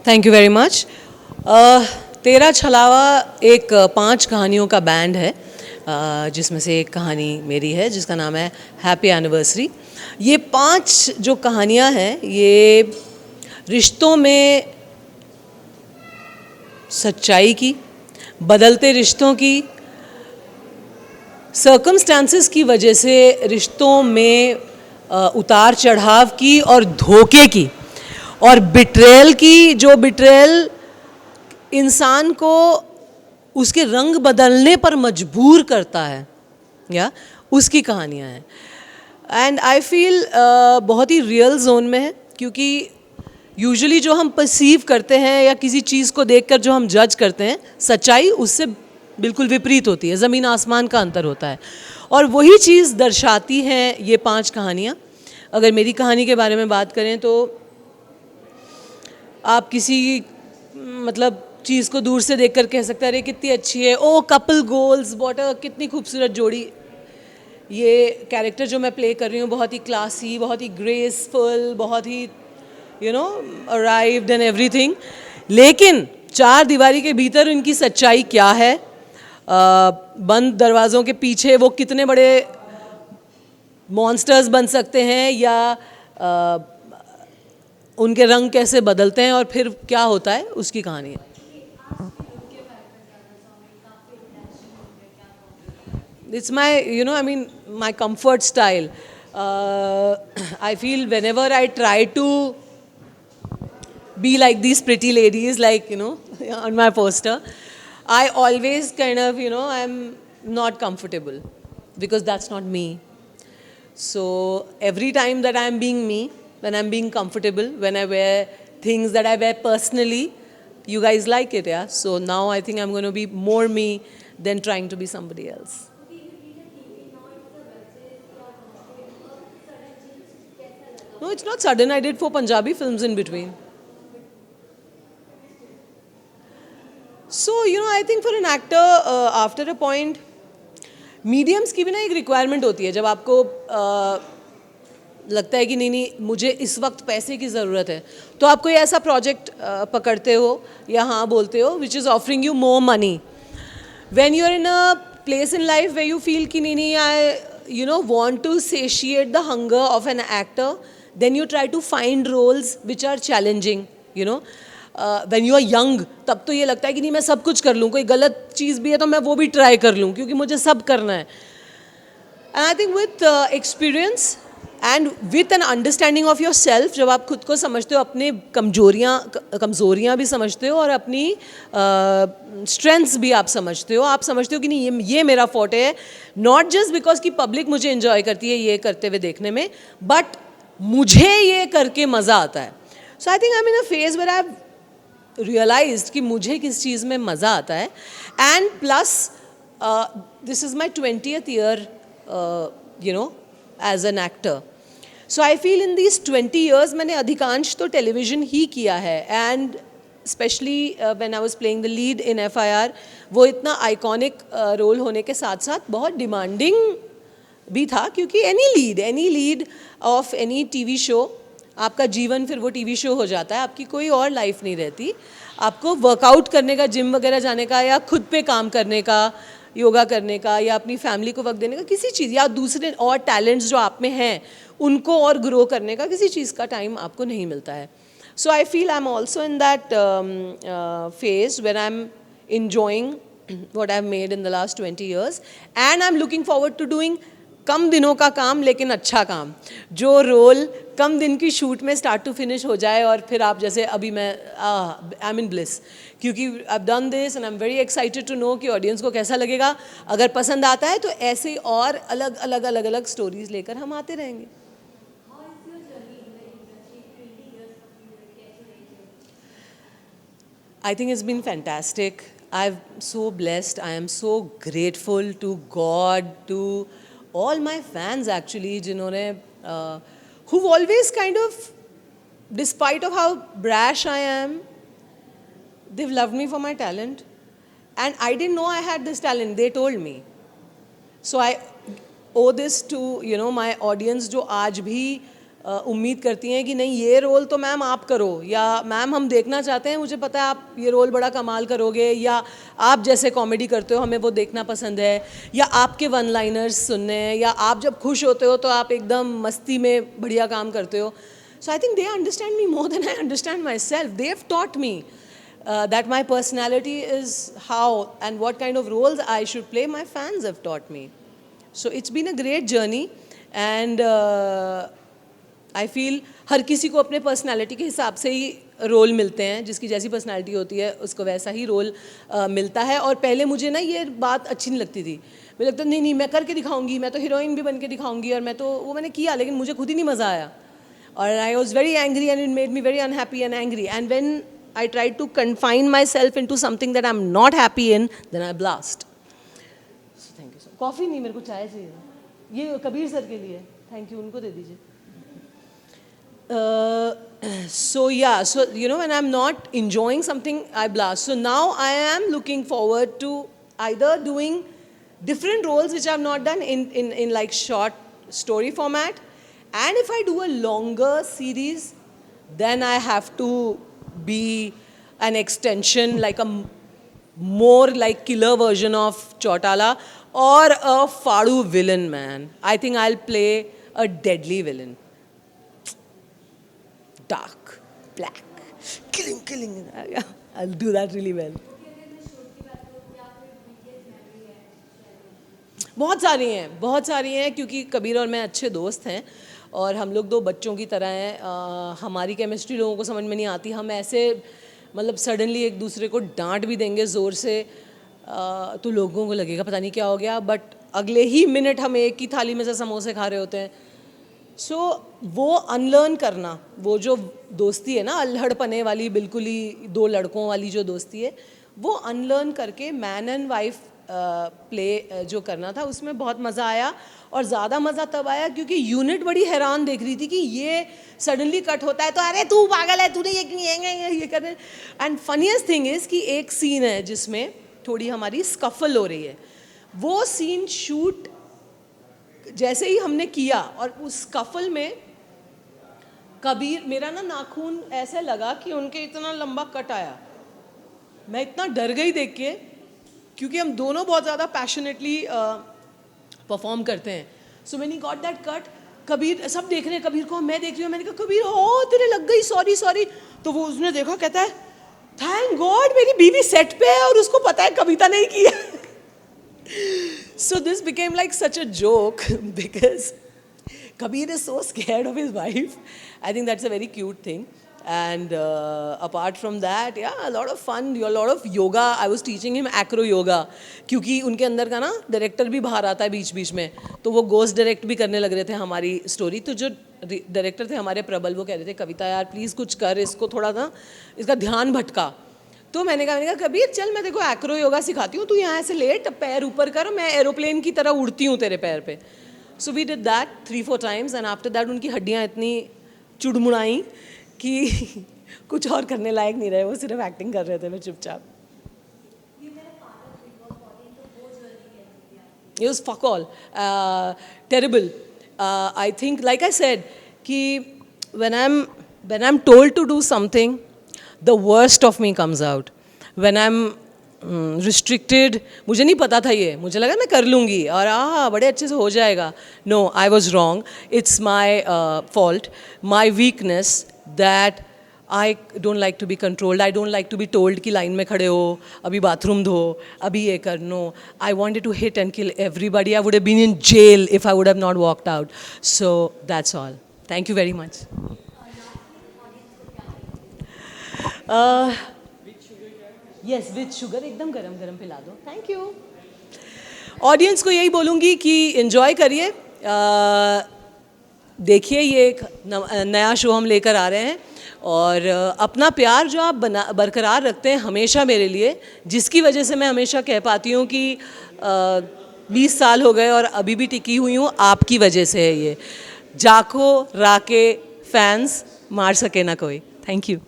Thank you very much. तेरा छलावा एक 5 कहानियों का बैंड है, जिसमें से एक कहानी मेरी है जिसका नाम है हैप्पी एनिवर्सरी। ये 5 जो कहानियाँ हैं ये रिश्तों में सच्चाई की, बदलते रिश्तों की, सर्कमस्टांसेस की वजह से रिश्तों में उतार चढ़ाव की और धोखे की और बिट्रेयल की, जो बिट्रेयल इंसान को उसके रंग बदलने पर मजबूर करता है, या उसकी कहानियाँ हैं। एंड आई फील बहुत ही रियल जोन में है, क्योंकि यूजुअली जो हम परसीव करते हैं या किसी चीज़ को देखकर जो हम जज करते हैं, सच्चाई उससे बिल्कुल विपरीत होती है, ज़मीन आसमान का अंतर होता है। और वही चीज़ दर्शाती हैं ये 5 कहानियाँ। अगर मेरी कहानी के बारे में बात करें तो आप किसी मतलब चीज़ को दूर से देखकर कह सकते हैं अरे कितनी अच्छी है, ओ कपल गोल्स, व्हाट अ कितनी खूबसूरत जोड़ी। ये कैरेक्टर जो मैं प्ले कर रही हूँ बहुत ही क्लासी, बहुत ही ग्रेसफुल, बहुत ही अराइव्ड एंड एवरीथिंग। लेकिन 4 दीवारी के भीतर उनकी सच्चाई क्या है, बंद दरवाज़ों के पीछे वो कितने बड़े मॉन्स्टर्स बन सकते हैं, या उनके रंग कैसे बदलते हैं और फिर क्या होता है, उसकी कहानी है। It's my, my comfort style. I feel whenever I try to be like these pretty ladies, like, on my poster, I always kind of, I'm not comfortable because that's not me. So every time that I'm being me, when I'm being comfortable, when I wear things that I wear personally, you guys like it, yeah? So now I think I'm going to be more me than trying to be somebody else. No, it's not sudden. I did 4 Punjabi films in between. So, I think for an actor, after a point, mediums की भी ना एक requirement होती है। जब आपको लगता है कि नहीं मुझे इस वक्त पैसे की ज़रूरत है, तो आप कोई ऐसा प्रोजेक्ट पकड़ते हो या हाँ बोलते हो which is offering you more money. When you are in a place in life where you feel कि नहीं I want to satiate the hunger of an actor, then you try to find roles which are challenging, when you are young, तब तो ये लगता है कि नहीं मैं सब कुछ कर लूँ, कोई गलत चीज़ भी है तो मैं वो भी ट्राई कर लूँ क्योंकि मुझे सब करना है। And I think with experience and with an understanding of your self, जब आप खुद को समझते हो, अपने कमज़ोरियाँ भी समझते हो और अपनी स्ट्रेंथ्स भी आप समझते हो कि नहीं ये मेरा फोर्टे है, नॉट जस्ट बिकॉज कि पब्लिक मुझे इन्जॉय करती है ये करते हुए देखने में, बट मुझे ये करके मज़ा आता है। So I think I am in a phase where I have realised कि मुझे किस चीज़ में मज़ा आता है। And plus this is my 20th year as an actor. So I feel in this 20 years मैंने अधिकांश तो टेलीविज़न ही किया है। And specially when I was playing the lead in FIR, वो इतना आइकॉनिक रोल होने के साथ साथ बहुत डिमांडिंग भी था, क्योंकि any lead of any TV show, आपका जीवन फिर वो टीवी शो हो जाता है, आपकी कोई और लाइफ नहीं रहती। आपको वर्कआउट करने का, जिम वगैरह जाने का, या खुद पे काम करने का, योगा करने का, या अपनी फैमिली को वक्त देने का, किसी चीज़, या दूसरे और टैलेंट्स जो आप में हैं उनको और ग्रो करने का, किसी चीज़ का टाइम आपको नहीं मिलता है। So I feel I am also in that phase when I am enjoying what I've made in the last 20 years, and I'm looking forward to doing कम दिनों का काम लेकिन अच्छा काम, जो रोल कम दिन की शूट में स्टार्ट टू फिनिश हो जाए और फिर आप जैसे अभी मैं आई एम इन ब्लिस, क्योंकि I have done this and I am very excited to know कि ऑडियंस को कैसा लगेगा। अगर पसंद आता है तो ऐसे और अलग स्टोरीज लेकर हम आते रहेंगे। I think it's been fantastic. I'm so blessed. I am so grateful to God, to all my fans actually, जिन्होंने who've always kind of, despite of how brash I am, they've loved me for my talent, and I didn't know I had this talent. They told me. So I owe this to my audience, जो आज भी उम्मीद करती हैं कि नहीं ये role तो मैम आप करो, या मैम हम देखना चाहते हैं, मुझे पता है आप ये रोल बड़ा कमाल करोगे, या आप जैसे कॉमेडी करते हो हमें वो देखना पसंद है, या आपके वन लाइनर्स सुनने हैं, या आप जब खुश होते हो तो आप एकदम मस्ती में बढ़िया काम करते हो. So I think they understand me more than I understand myself. They have taught me that my personality is how and what kind of roles I should play. My fans have taught me. So it's been a great journey, and I feel हर किसी को अपने personality के हिसाब से ही role मिलते हैं. जिसकी जैसी personality होती है उसको वैसा ही रोल मिलता है. और पहले मुझे ना ये बात अच्छी नहीं लगती थी. मुझे लगता नहीं मैं करके दिखाऊंगी, मैं तो हीरोइन भी बन के दिखाऊंगी, और मैं तो वो मैंने किया, लेकिन मुझे खुद ही नहीं मज़ा आया. Or I was very angry and it made me very unhappy and angry. And when I tried to confine myself into something that I'm not happy in, then I blast. So thank you sir. Coffee नहीं, मेरे को चाय चाहिए. ये Kabir sir के लिए. Thank you, उनको दे दीजिए. So yeah, so you know when I'm not enjoying something, I blast. So now I am looking forward to either doing different roles which I've not done in like short story format. And if I do a longer series, then I have to be an extension, like a more like killer version of Chautala, or a Fadu villain, man. I think I'll play a deadly villain. Dark, black, killing. I'll do that really well. बहुत सारी हैं क्योंकि कबीर और मैं अच्छे दोस्त हैं, और हम लोग दो बच्चों की तरह हैं. हमारी केमिस्ट्री लोगों को समझ में नहीं आती. हम ऐसे मतलब सडनली एक दूसरे को डांट भी देंगे ज़ोर से तो लोगों को लगेगा पता नहीं क्या हो गया, बट अगले ही मिनट हम एक ही थाली में से समोसे खा रहे होते हैं. सो वो अनलर्न करना, वो जो दोस्ती है ना अल्हड़पने वाली, बिल्कुल ही दो लड़कों वाली जो दोस्ती है, वो अनलर्न करके मैन एंड वाइफ प्ले जो करना था उसमें बहुत मज़ा आया. और ज़्यादा मज़ा तब आया क्योंकि यूनिट बड़ी हैरान देख रही थी कि ये सडनली कट होता है तो अरे तू पागल है, तूने ये कर रहे. एंड फनीएस्ट थिंग इज़ कि एक सीन है जिसमें थोड़ी हमारी स्कफल हो रही है. वो सीन शूट जैसे ही हमने किया और उस स्कफल में कबीर, मेरा ना नाखून ऐसे लगा कि उनके इतना लंबा कट आया. मैं इतना डर गई देख के, क्योंकि हम दोनों बहुत ज़्यादा पैशनेटली परफॉर्म करते हैं. So when he got that cut, Kabir सब देख रहे हैं कबीर को, मैं देख रही हूँ. मैंने कहा कबीर ओ तेरे लग गई, सॉरी. तो वो उसने देखा, कहता है थैंक गॉड मेरी बीवी सेट पे है और उसको पता है कविता नहीं की है. So this became like such a joke because Kabir is so scared of his wife. I think that's a very cute thing. And apart from that, yeah, a lot of fun, a lot of yoga. I was teaching him acro yoga क्योंकि उनके अंदर का ना director भी बाहर आता है बीच में, तो वो गोस्ट डायरेक्ट भी करने लग रहे थे हमारी स्टोरी. तो जो डायरेक्टर थे हमारे प्रबल, वो कह रहे थे कविता यार प्लीज़ कुछ कर, इसको थोड़ा ना इसका ध्यान भटका. तो मैंने कहा कबीर चल मैं देखो एक्रो योगा सिखाती हूँ, तू यहाँ से लेट पैर ऊपर कर, मैं एरोप्लेन की तरह उड़ती हूँ तेरे पैर पे. So we did that 3-4 times and after that उनकी हड्डियाँ इतनी चुड़मुड़ाई कि कुछ और करने लायक नहीं रहे, वो सिर्फ एक्टिंग कर रहे थे मैं चुपचाप. It was fuck all. Terrible. I think, like I said, कि when I'm told to do something, the worst of me comes out. When I'm restricted, मुझे नहीं पता था ये, मुझे लगा मैं कर लूँगी और बड़े अच्छे से हो जाएगा. No, I was wrong. It's my fault, my weakness that I don't like to be controlled. I don't like to be told कि लाइन में खड़े हो, अभी बाथरूम धो, अभी ये कर. No, I wanted to hit and kill everybody. I would have been in jail if I would have not walked out. So that's all. Thank you very much. Yes, with sugar एकदम गरम पिला दो. Thank you. Audience को यही बोलूँगी कि enjoy करिए, देखिए ये एक नया शो हम लेकर आ रहे हैं, और अपना प्यार जो आप बरकरार रखते हैं हमेशा मेरे लिए, जिसकी वजह से मैं हमेशा कह पाती हूँ कि 20 साल हो गए और अभी भी टिकी हुई हूँ, आपकी वजह से है ये. जाको राके फैंस मार सके ना कोई. Thank you.